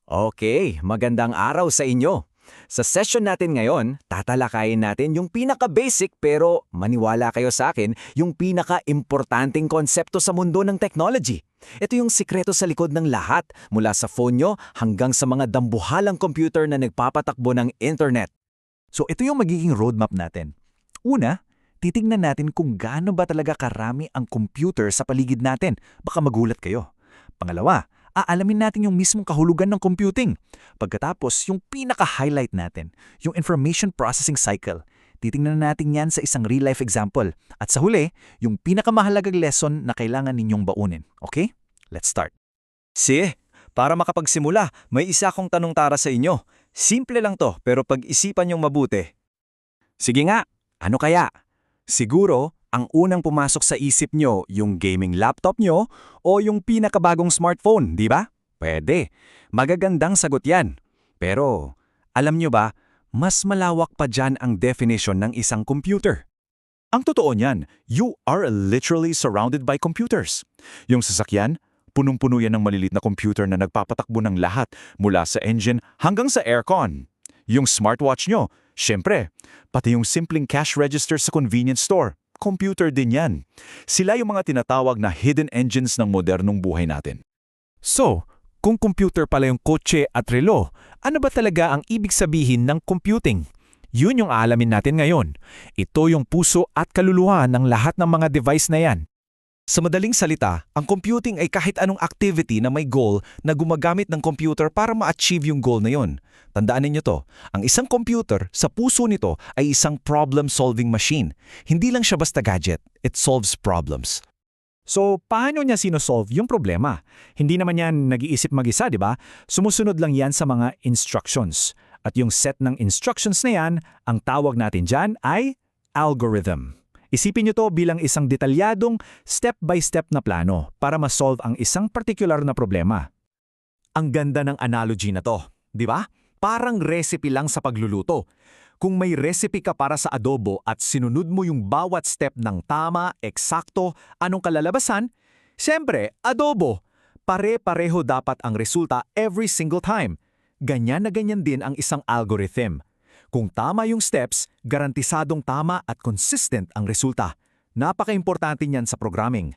Okay, magandang araw sa inyo. Sa session natin ngayon, tatalakayin natin yung pinaka-basic pero maniwala kayo sa akin, yung pinaka-importanting konsepto sa mundo ng technology. Ito yung sikreto sa likod ng lahat, mula sa phone nyo hanggang sa mga dambuhalang computer na nagpapatakbo ng internet. So ito yung magiging roadmap natin. Una, titingnan natin kung gaano ba talaga karami ang computer sa paligid natin. Baka magulat kayo. Pangalawa, aalamin natin yung mismong kahulugan ng computing. Pagkatapos, yung pinaka-highlight natin, yung information processing cycle. Titingnan natin yan sa isang real-life example. At sa huli, yung pinakamahalagang lesson na kailangan ninyong baunin. Okay? Let's start. Para makapagsimula, may isa akong tanong para sa inyo. Simple lang to, pero pag-isipan niyong mabuti. Sige nga, ano kaya? Siguro, ang unang pumasok sa isip nyo yung gaming laptop nyo o yung pinakabagong smartphone, di ba? Pwede. Magagandang sagot yan. Pero, alam nyo ba, mas malawak pa dyan ang definition ng isang computer. Ang totoo niyan, you are literally surrounded by computers. Yung sasakyan, punong-puno yan ng malilit na computer na nagpapatakbo ng lahat mula sa engine hanggang sa aircon. Yung smartwatch nyo, syempre, pati yung simpleng cash register sa convenience store, computer din yan. Sila yung mga tinatawag na hidden engines ng modernong buhay natin. So, kung computer pala yung kotse at relo, ano ba talaga ang ibig sabihin ng computing? Yun yung aalamin natin ngayon. Ito yung puso at kaluluwa ng lahat ng mga device na yan. Sa madaling salita, ang computing ay kahit anong activity na may goal na gumagamit ng computer para ma-achieve yung goal na yun. Tandaan ninyo to, ang isang computer, sa puso nito ay isang problem-solving machine. Hindi lang siya basta gadget, it solves problems. So, paano niya sinosolve yung problema? Hindi naman yan nag-iisip mag-isa, di ba? Sumusunod lang yan sa mga instructions. At yung set ng instructions na yan, ang tawag natin dyan ay algorithm. Isipin nyo to bilang isang detalyadong step-by-step na plano para ma-solve ang isang particular na problema. Ang ganda ng analogy na to, di ba? Parang recipe lang sa pagluluto. Kung may recipe ka para sa adobo at sinunod mo yung bawat step ng tama, eksakto, anong kalalabasan? Siyempre, adobo. Pare-pareho dapat ang resulta every single time. Ganyan na ganyan din ang isang algorithm. Kung tama yung steps, garantisadong tama at consistent ang resulta. Napaka-importante niyan sa programming.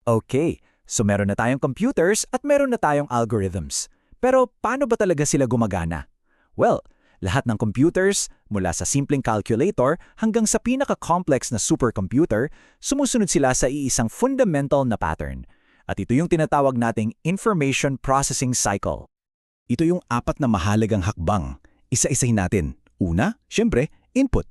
Okay, so meron na tayong computers at meron na tayong algorithms. Pero paano ba talaga sila gumagana? Well, lahat ng computers, mula sa simpleng calculator hanggang sa pinaka-complex na supercomputer, sumusunod sila sa iisang fundamental na pattern. At ito yung tinatawag nating information processing cycle. Ito yung apat na mahalagang hakbang. Isa-isahin natin. Una, syempre, input.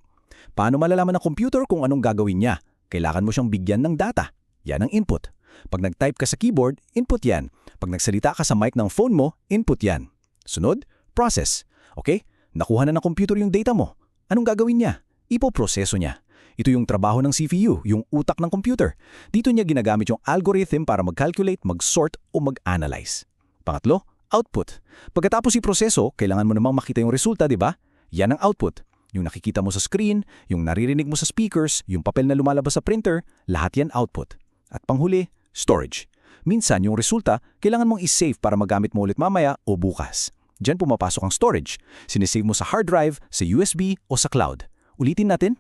Paano malalaman ng computer kung anong gagawin niya? Kailangan mo siyang bigyan ng data. Yan ang input. Pag nag-type ka sa keyboard, input yan. Pag nagsalita ka sa mic ng phone mo, input yan. Sunod, process. Okay? Nakuha na ng computer yung data mo. Anong gagawin niya? Ipoproseso niya. Ito yung trabaho ng CPU, yung utak ng computer. Dito niya ginagamit yung algorithm para mag-calculate, mag-sort o mag-analyze. Pangatlo, output. Pagkatapos iproseso, kailangan mo namang makita yung resulta, di ba? Yan ang output. Yung nakikita mo sa screen, yung naririnig mo sa speakers, yung papel na lumalabas sa printer, lahat yan output. At panghuli, storage. Minsan yung resulta, kailangan mong i-save para magamit mo ulit mamaya o bukas. Diyan pumapasok ang storage. Sinisave mo sa hard drive, sa USB o sa cloud. Ulitin natin,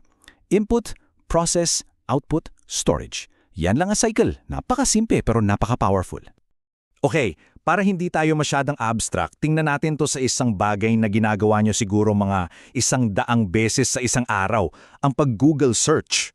input, process, output, storage. Yan lang ang cycle. Napakasimple pero napaka-powerful. Okay, para hindi tayo masyadang abstract, tingnan natin to sa isang bagay na ginagawa nyo siguro mga 100 beses sa isang araw, ang pag-Google search.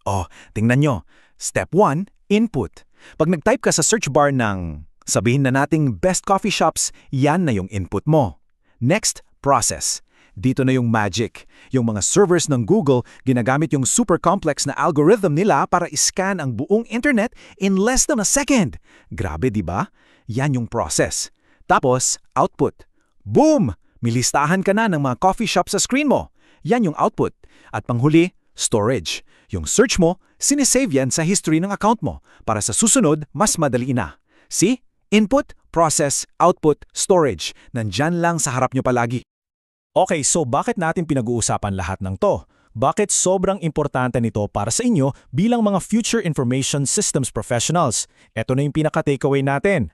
Oh, tingnan nyo. Step 1, input. Pag nag-type ka sa search bar ng, sabihin na nating best coffee shops, yan na yung input mo. Next, process. Dito na yung magic. Yung mga servers ng Google, ginagamit yung super complex na algorithm nila para iscan ang buong internet in less than a second. Grabe, di ba? Yan yung process. Tapos, output. Boom! Milistahan ka na ng mga coffee shop sa screen mo. Yan yung output. At panghuli, storage. Yung search mo, sinesave yan sa history ng account mo para sa susunod, mas madali na. See? Input, process, output, storage. Nandyan lang sa harap nyo palagi. Okay, so bakit natin pinag-uusapan lahat ng to? Bakit sobrang importante nito para sa inyo bilang mga future information systems professionals? Ito na yung pinaka-takeaway natin.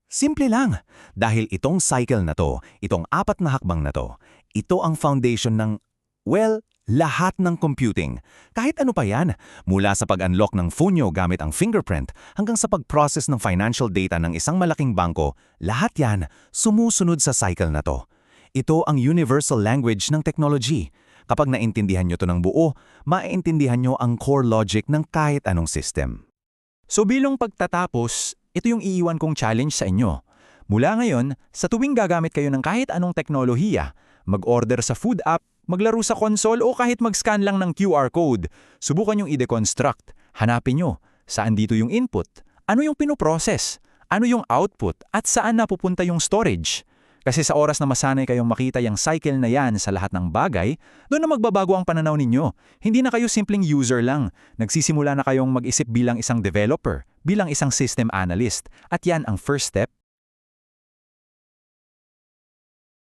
Simple lang. Dahil itong cycle na to, itong 4 na hakbang na to, ito ang foundation ng, well, lahat ng computing. Kahit ano pa yan, mula sa pag-unlock ng phone nyo gamit ang fingerprint hanggang sa pag-process ng financial data ng isang malaking bangko, lahat yan sumusunod sa cycle na to. Ito ang universal language ng technology. Kapag naintindihan nyo to ng buo, maintindihan nyo ang core logic ng kahit anong system. So bilang pagtatapos, ito yung iiwan kong challenge sa inyo. Mula ngayon, sa tuwing gagamit kayo ng kahit anong teknolohiya, mag-order sa food app, maglaro sa console o kahit mag-scan lang ng QR code, subukan yung i-deconstruct. Hanapin nyo, saan dito yung input, ano yung pinoprocess, ano yung output at saan napupunta yung storage. Kasi sa oras na masanay kayong makita yung cycle na yan sa lahat ng bagay, doon na magbabago ang pananaw ninyo. Hindi na kayo simpleng user lang. Nagsisimula na kayong mag-isip bilang isang developer, bilang isang system analyst. At yan ang first step